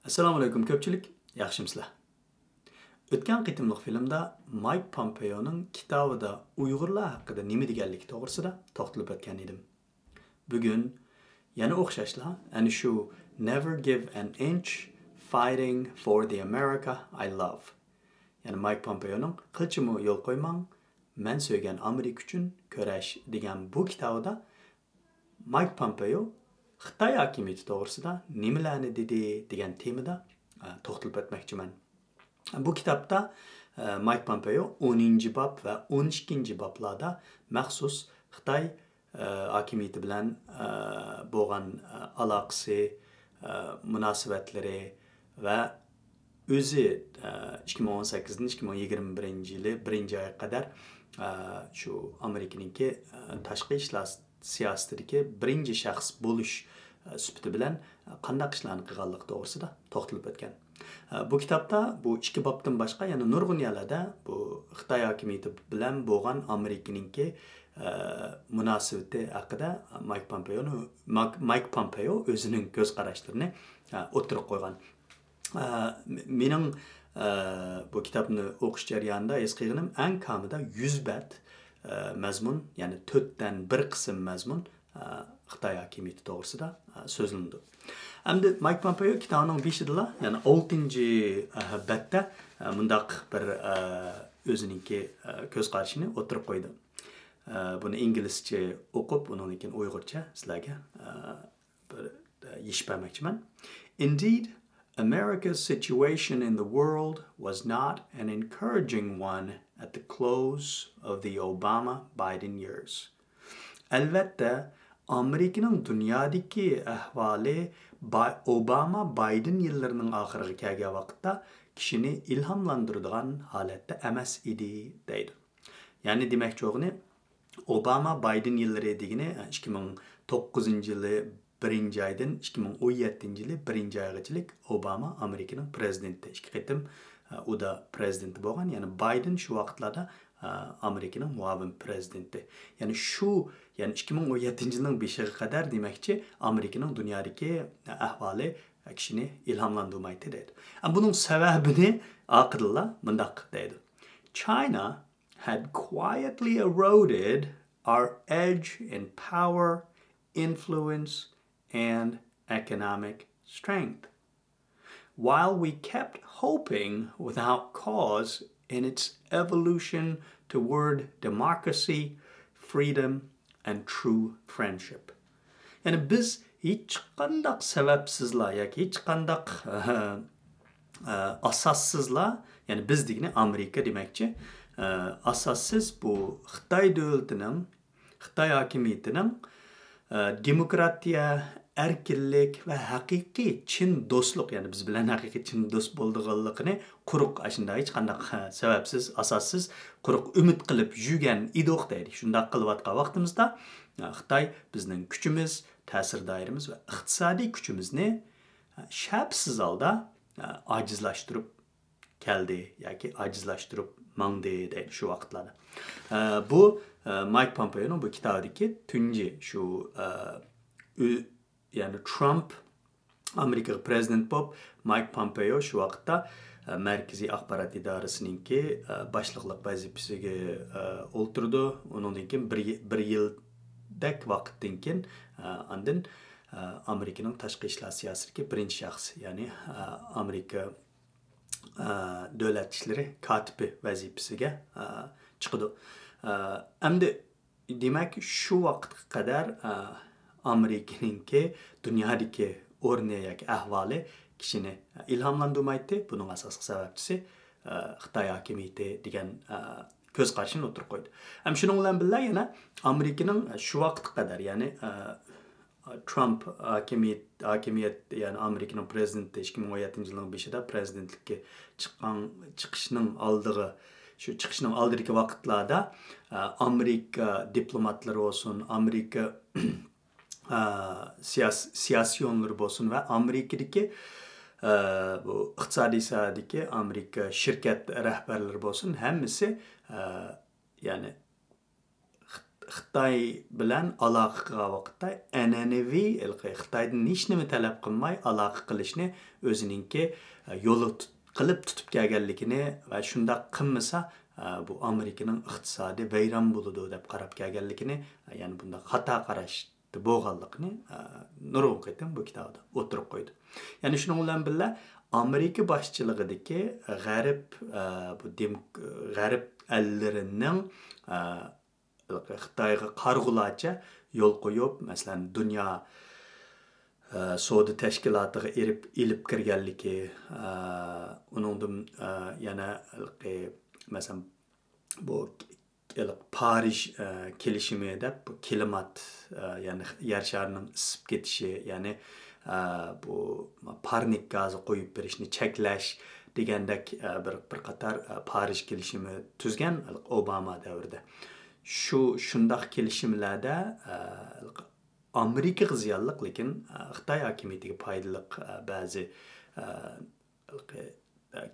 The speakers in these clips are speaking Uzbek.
Assalomu alaykum ko'pchilik, yaxshimisizlar? O'tgan qitimliq filmda Mike Pompeo'ning kitobida Uyg'urlar haqida nima deganligi to'g'risida to'xtalib o'tgan edim. Bugun yana o'xshashla, ana shu Never Give an Inch Fighting for the America I Love. Yani Mike Pompeo'ning qilchimi yo'l qo'ymang, men so'ygan Amerika uchun kurash degan bu kitobida Mike Pompeo Xitoy hokimiyati to'g'risida nimalarni dedi degan temada to'xtalib o'tmoqchiman. Bu kitobda Mike Pompeo 10-bob va 12-boblarda maxsus Xitoy hokimiyati bilan bo'lgan aloqasi, munosabatlari va o'zi 2018-2021 yili 1-oyga qadar shu Amerikaningki tashqi ishlar siyosatidagi birinchi shaxs bo'lish sifati bilan qanday ishlarni qilganligi to'g'risida to'xtalib o'tgan. Bu kitobda bu 2 bobdan boshqa yana nurg'un yerlarda bu Xitoy hokimiyati bilan bo'lgan Amerikaningki munosabati haqida Mike Pompeo o'zining ko'z qarashlarini o'tirib qo'ygan. Mening bu kitobni o'qish jarayonida his qilganim eng kamida 100 bet mazmun, yani 4dan 1 qism mazmun Xitoy hokimiyati to'g'risida so'zlandi. Endi Mike Pompeo kitobining 5-da, yani 6-betda mundaq bir o'ziningki ko'z qarashini o'tirib qo'ydi. Buni inglizcha o'qib, undan keyin uyg'urcha sizlarga bir yechib bermoqchiman. Indeed, America's situation in the world was not an encouraging one at the close of the Obama-Biden years. Albatta, Amerikaning dunyodagi ahvoli Obama-Biden yillarining oxiriga kelgan vaqtda kishini ilhomlantiradigan holatda emas edi, deydi. Ya'ni demakchi o'g'ini Obama-Biden yillari degani 2009-yili 1-oydan 2017-yili 1-oygacha Obama Amerikaning prezidenti. 2 qitim u da prezidenti bo'lgan. Ya'ni Biden shu vaqtlarda Amerikaning muavin prezidenti. Ya'ni 2017-yilning 5-iga qadar demakchi Amerikaning dunyodagi ahvoli kishini ilhomlantirmaydi deydi. Buning sababini aqillar mundaq deydi. China had quietly eroded our edge in power, influence, and economic strength, while we kept hoping without cause in its evolution toward democracy, freedom, and true friendship. Yani biz hiç qandaq sebepsizla yoki hiç qandaq asassizla, yani biz degani Amerika demakchi, asassiz bu Xitoy davlatining, Xitoy hokimiyatining demokratiya, erkinlik va haqiqiy chin do'stlik, yani biz bilan haqiqiy chin do'st bo'lganligini quruq ashunday hech qanday sababsiz, asossiz quruq umid qilib yurgan idoq deydi. Shunday qilayotgan vaqtimizda Xitoy bizning kuchimiz, ta'sir doiramiz va iqtisodiy kuchimizni shabsiz holda ojizlashtirib keldi yoki ojizlashtirib mangdi deydi shu vaqtlarda. Bu Mike Pompeo'ning bu kitobidagi tunji shu yani Trump Amerika prezident bo'lib, Mike Pompeo shu vaqtda Markaziy axborot idorasininki boshliqlik vazifasiga o'ltirdi. Undan keyin 1 yildak vaqtdan keyin andin Amerikaning tashqi ishlar siyosatiga birinchi shaxs, ya'ni Amerika davlat ishlari kotibi vazifasiga chiqdi. Endi demak shu vaqtga qadar Amerikaningki dunyodagi o'rni yoki ahvoli kishini ilhomlantirmaydi. Buning asosiy sababchisi Xitoy hokimiyati degan ko'z qarashini o'tirib qo'ydi. Ham shuning bilan birga yana Amerikaning shu vaqtga qadar, ya'ni Trump hokimiyat, ya'ni Amerikaning prezidenti 2017-yilning 5-ida prezidentlikka chiqishning oldiga, shu chiqishning oldidagi vaqtlarda Amerika diplomatlari olsun, Amerika siyosiyonlar bo'lsin va Amerikadagi bu iqtisodiy sohadagi Amerika shirkat rahbarlari bo'lsin, hammasi ya'ni Xitoy bilan aloqa qilgan vaqtda an'anaviy Xitoydan hech nima talab qilmay aloqa qilishni o'zininki yo'li qilib tutib kelganligini va shundoq qilmasa bu Amerikaning iqtisodi vayron bo'ladi deb qarab kelganligini, ya'ni bunda xato qarashda bo'lganligini nurg'un qatim bu kitobda o'tirib qo'ydi. Ya'ni shuning bilan birga Amerika boshchiligidagi g'arb ellarining Xitoyga qarg'ulacha yo'l qo'yib, masalan, dunyo savdo tashkilotiga ilib kirganligi, uningdan yana masalan bu Parij kelishimi deb klimat, ya'ni yer sharining isib ketishi, ya'ni bu parnik gazi qo'yib berishni cheklash degandek bir qator Parij kelishimi tuzgan Obama davrida. Shundaq kelishimlarda Amerika ziyonliq, lekin Xitoy hokimiyatiga foydali ba'zi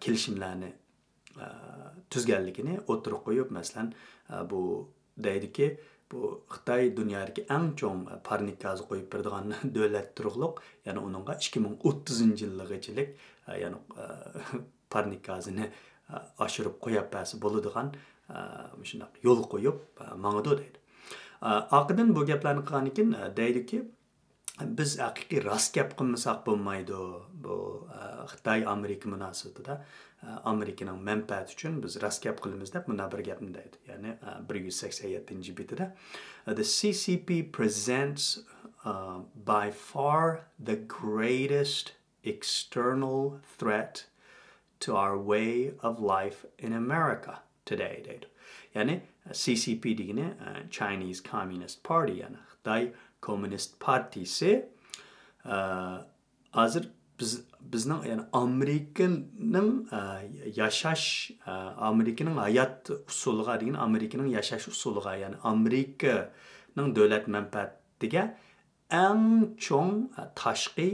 kelishimlarni tuzganligini o'tirib qo'yib, masalan, bu deydiki, bu Xitoy dunyodagi eng chong parnik gazi qo'yib beradigan davlat turug'liq, ya'ni uningga 2030-yilgacha ya'ni parnik gazini oshirib qo'yib basi bo'ladigan shundoq yo'l qo'yib mang'idi deydi. Oqidan bu gaplarni qilgan ekan deydiki, biz haqiqiy rost gap qilmasak bo'lmaydi. Bu Xitoy Amerika munosabatida Amerikaning manfaati uchun biz rost gap qilamiz deb bunda bir gapni deydi. Ya'ni 187-betida the CCP presents by far the greatest external threat to our way of life in America today deydi. Ya'ni CCP degani Chinese Communist Party, ya'ni Xitoy Komünist Partisi hozir bizning, ya'ni Amerikaning hayot usuliga degan, Amerikaning yashash usuliga, ya'ni Amerikaning davlat manfaatiga eng chong tashqi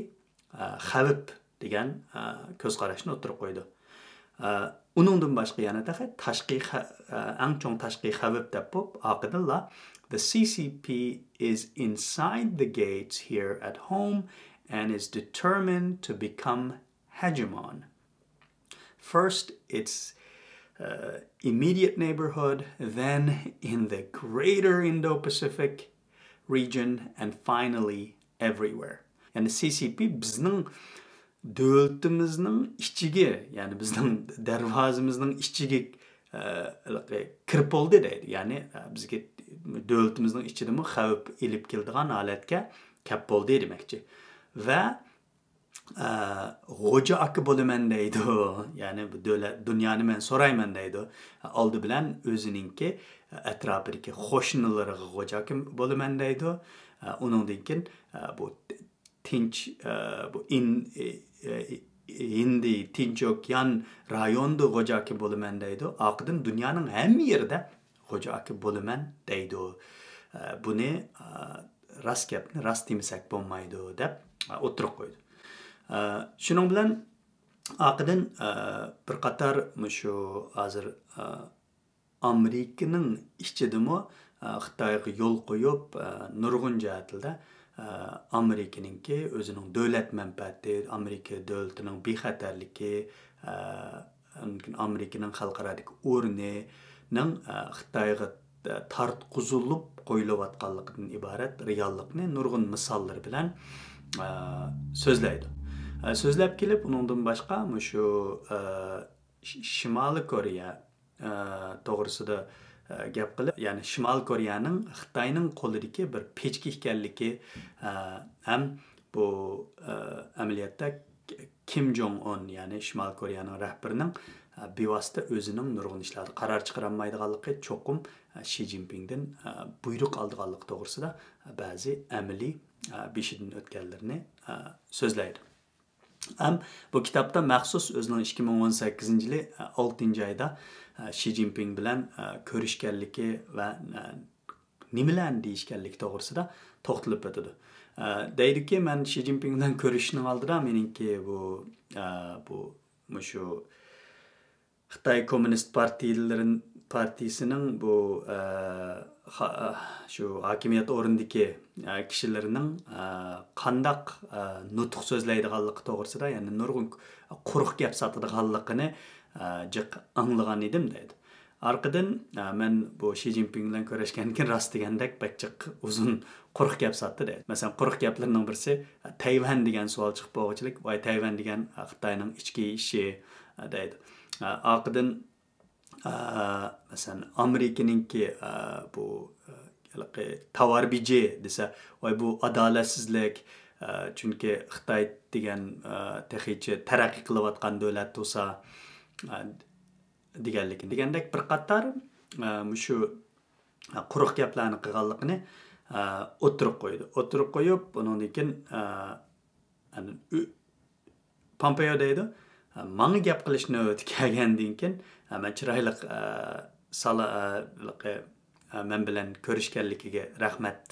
xavf degan ko'z qarashni o'tirib qo'ydi. Uningdan boshqa yana eng chong tashqi xavf deb oqidilla, the CCP is inside the gates here at home and is determined to become hegemon. First, its immediate neighborhood, then in the greater Indo-Pacific region, and finally everywhere. Yani CCP bizning davlatimizning ichiga, ya'ni bizning darvozamizning ichiga kirib oldi deydi. Ya'ni bizga davlatimizning ichidami xavf ilib keladigan holatga kelib bo'ldi demoqchi. Va xo'ja aka bo'laman deydi. Ya'ni bu dunyoni men so'rayman deydi. Oldi bilan o'zininki atrofidagi qo'shnilariga xo'ja aka bo'laman deydi. Uningdan keyin bu tinch bu Hindi Tinch Okean rayonida xo'ja aka bo'laman deydi. Oqidan dunyoning hamma yerida xo'ja aka bo'laman deydi. Buni rost gapni rost demasak bo'lmaydi deb o'tirib qo'ydi. Shuning bilan oqidan bir qator shu hozir Amerikaning ichidami Xitoyga yo'l qo'yib nurg'un jihatlarda Amerikaninki o'zining davlat manfaati, Amerika davlatining bexatarligi, Amerikaning xalqaradagi o'rnining Xitoyga tartqizilib qo'yilayotganligidan iborat reallikni nurg'un misollar bilan so'zlaydi. So'zlab kelib, uningdan boshqa shu Shimoliy Koreya to'g'risida gap qilib, ya'ni Shimoliy Koreyaning Xitoyning qo'lidagi bir pechka ekanligi, ham bu amaliyotda Kim Jong-un, ya'ni Shimoliy Koreyaning rahbarining bevosita o'zining nurg'un ishlarida qaror chiqarolmaydiganligi, cho'qim Xi Jinpingdan buyruq olganligi to'g'risida ba'zi amaliy beshidan o'tganlarni so'zlaydi. Bu kitobda maxsus o'zining 2018-yili 6-oyda Xi Jinping bilan ko'rishganligi va nimalarni deyishganligi to'g'risida to'xtalib o'tadi. Deydiki, men Xi Jinping bilan ko'rishishning oldida meningki bu shu Xitoy Komünist Partisining bu shu hokimiyat o'rnidagi kishilarning qandaq nutq so'zlaydiganligi to'g'risida, ya'ni nurg'un quruq gap sotadiganligini jiq anglagan edim deydi. Arqadan men bu Xi Jinping bilan ko'rishgandan keyin rost degandek jiq uzun quruq gap sotdi deydi. Masalan, quruq gaplarning birisi Tayvan degan savol chiqib bo'lganchilik, voy Tayvan degan Xitoyning ichki ishi deydi. Arqadan masalan Amerikaninki bu tovar beji desa, voy bu adolatsizlik, chunki Xitoy degan texicha taraqqiy qilayotgan davlat bo'lsa degandek bir qator shu quruq gaplarni qilganligini o'tirib qo'ydi. O'tirib qo'yib, bundan keyin Pompeo deydi, manga gap qilishni o'ti kelgandan keyin men chiroyli men bilan ko'rishganligiga rahmat.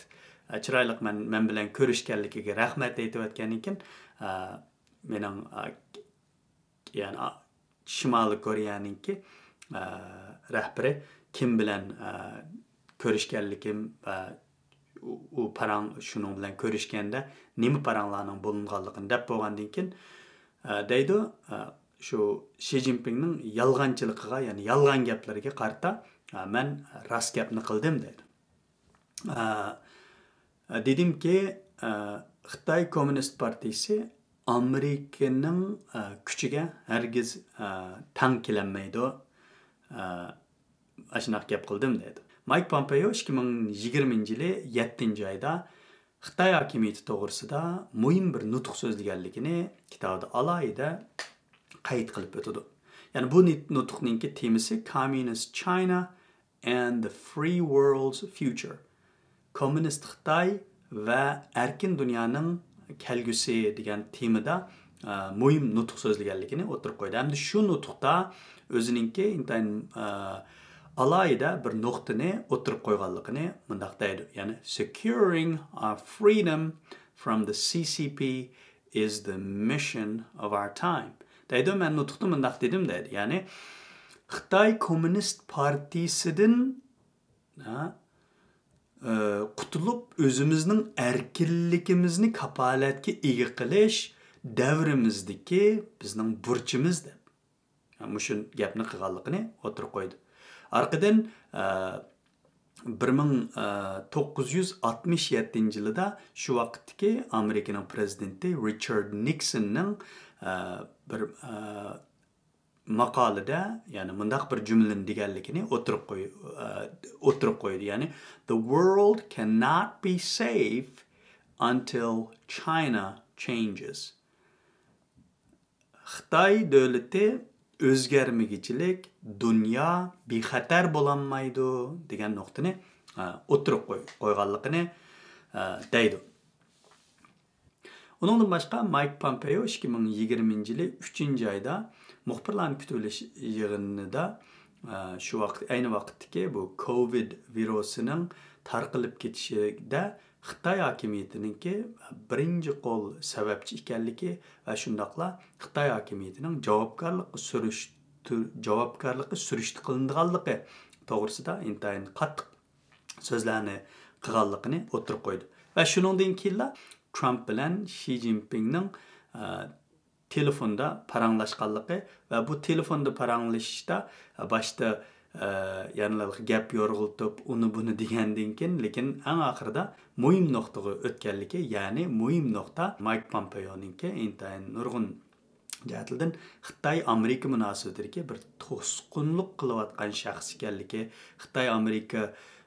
Chiroyli men bilan ko'rishganligiga rahmat aytayotgandan keyin mening ya'ni Shimoliy Koreyaninki rahbari kim bilan ko'rishganligim va u parang shuning bilan ko'rishganda nima paranglarning bo'linganligini deb bo'lgandan keyin deydi, shu Xi Jinpingning yolg'onchiligiga, ya'ni yolg'on gaplariga qarata men rost gapni qildim deydi. Dedimki, Xitoy Komünist Partisi Amerikaning kuchiga hargiz tang kelolmaydi. Ashunaq gap qildim deydi. Mike Pompeo 2020-yili 7-oyda Xitoy hokimiyati to'g'risida muhim bir nutq so'zlaganligini kitobida alohida qayd qilib o'tadi. Ya'ni bu nutqning temasi Communist China and the Free World's Future. Komünist Xitoy va erkin dunyoning kelgusi degan temada muhim nutq so'zlaganligini o'tirib qo'ydi. Hamda shu nutqda o'zininki intayin alohida bir nuqtani o'tirib qo'yganligini mundaq deydi. Ya'ni securing our freedom from the CCP is the mission of our time. Deydi, men nutqda mundaq dedim deydi. Ya'ni Xitoy Komünist Partisidan qutulib o'zimizning erkinligimizni kapolatga ega qilish davrimizdagi bizning burchimiz deb. Mushu gapni qilganligini o'tirib qo'ydi. Arqadan 1967-yilda shu vaqtdagi Amerikaning prezidenti Richard Nixonning bir maqolada, ya'ni mundaq bir jumlani deganligini o'tirib qo'ydi. Ya'ni the world cannot be safe until China changes. Xitoy davlati o'zgarmagichilik, dunyo bexatar bo'lolmaydi degan nuqtani o'tirib qo'yganligini deydi. Undan boshqa Mike Pompeo 2020-yili 3-oyda muxbirlarning kutilish yig'inida shu vaqt ayni vaqtdagi bu Covid virusining tarqalib ketishida Xitoy hokimiyatiningki birinchi qo'l sababchi ekanligi va shundaqla Xitoy hokimiyatining javobgarligi surishti qilinganligi to'g'risida intayin qattiq so'zlarni qilganligini o'tirib qo'ydi. Va shuningdan keyin Trump bilan Xi Jinpingning telefonda paranglashganligi va bu telefonda paranglashishda boshda yanılalık gap yorg'ultib uni buni degandan keyin, lekin eng oxirida muhim nuqtaga o'tganligi, ya'ni muhim nuqta Mike Pompeo'ningki intayin nurg'un jihatlardan Xitoy Amerika munosabatidagi bir to'sqinlik qilayotgan shaxs ekanligi, Xitoy Amerika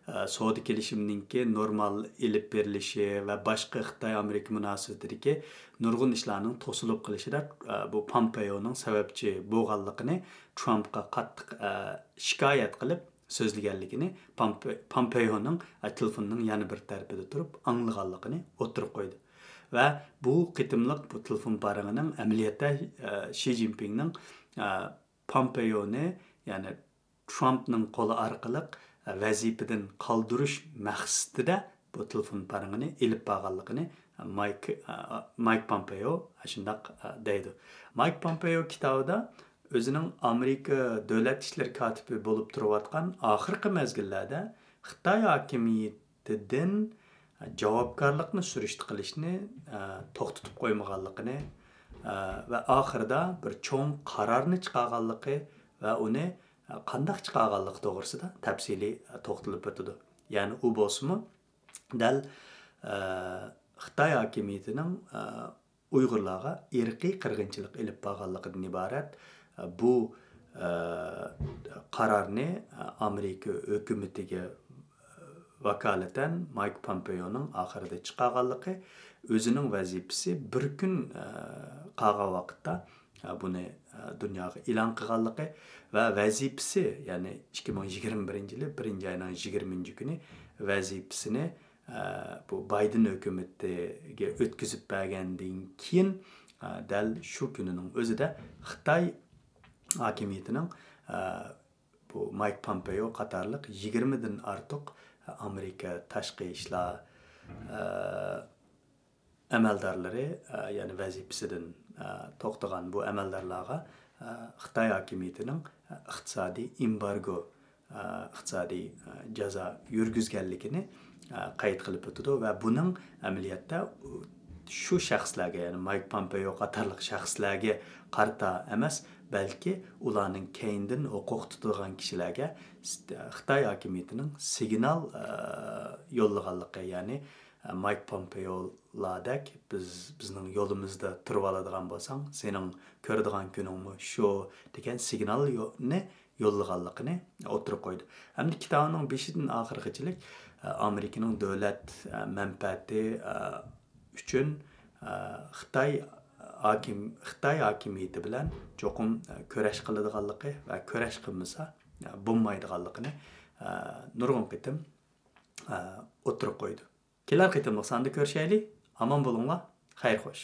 savdo kelishimininki normal ilib berilishi va boshqa Xitoy Amerika munosabatidagi nurg'un ishlarning to'silib qilishida bu Pompeo'ning sababchi bo'lganligini Trumpga qattiq shikoyat qilib so'zlaganligini Pompeo'ning telefonning yana bir tarafida turib anglaganligini o'tirib qo'ydi. Va bu qitimliq bu telefon parangining amaliyotda Xi Jinpingning Pompeo'ni, ya'ni Trumpning qo'li orqali vazifadan qoldirish maqsadida bu telefon parangini ilib borganligini Mike Pompeo shundaq deydi. Mike Pompeo kitobida özünün Amerika Dövlət İşləri katibi bolup turuyatqan axırkı mezgillərdə Xitay hakimiyyətidən javobgarlıqni surishti qilishni to'xtatib qo'ymaganligini va oxirida bir cho'ng qarorni chiqarganligi va uni qandaq chiqarganligi to'g'risida tafsiliy to'xtalib o'tadi. Ya'ni u bo'lsa-mu dal Xitay hakimiyyətining Uyg'urlarga irqiy qirg'inchilik ilib borganligidan iborat bu qarorni Amerika hukumatiga vakolatan Mike Pompeo'ning oxirida chiqarganligi, o'zining vazifasi bir kun qolgan vaqtda buni dunyoga e'lon qilganligi va vazifasi, ya'ni 2021-yili 1-oyning 20-kuni vazifasini bu Biden hukumatiga o'tkazib bergandan keyin dal shu kunining o'zida Xitoy hakimiyyətining bu Mike Pompeo qatarlıq 20'den artıq Amerika tashqi ishlar əməldarları, yəni vəzifəsindən to'xtagan bu əməldarlarga Xitoy hakimiyyətining iqtisodiy embargo, iqtisodiy jazo yurgizganligini qayd qilib o'tdi va buning amaliyotda shu shaxslarga, ya'ni Mike Pompeo qatorliq shaxslarga qarta emas, balki ularning keyindan huquq tutadigan kishilarga Xitoy hakimiyyətining signal yo'llaganligi, ya'ni Mike Pompeo'lardek bizning yo'limizda turib oladigan bo'lsang, sening ko'radigan kuningmi shu degan signalni yo'llaganligini o'tirib qo'ydi. Hamda kitobining beshidan oxirigachilik Amerikaning davlat manfaati uchun Xitoy hakimiyyəti bilan cho'qim kurash qiladiganligi va kurash qilmasa bo'lmaydiganligini nurg'un qitim o'tirib qo'ydi. Kelar qitimliq sonda ko'rishaylik. Aman bo'linglar. Xayr xo'sh.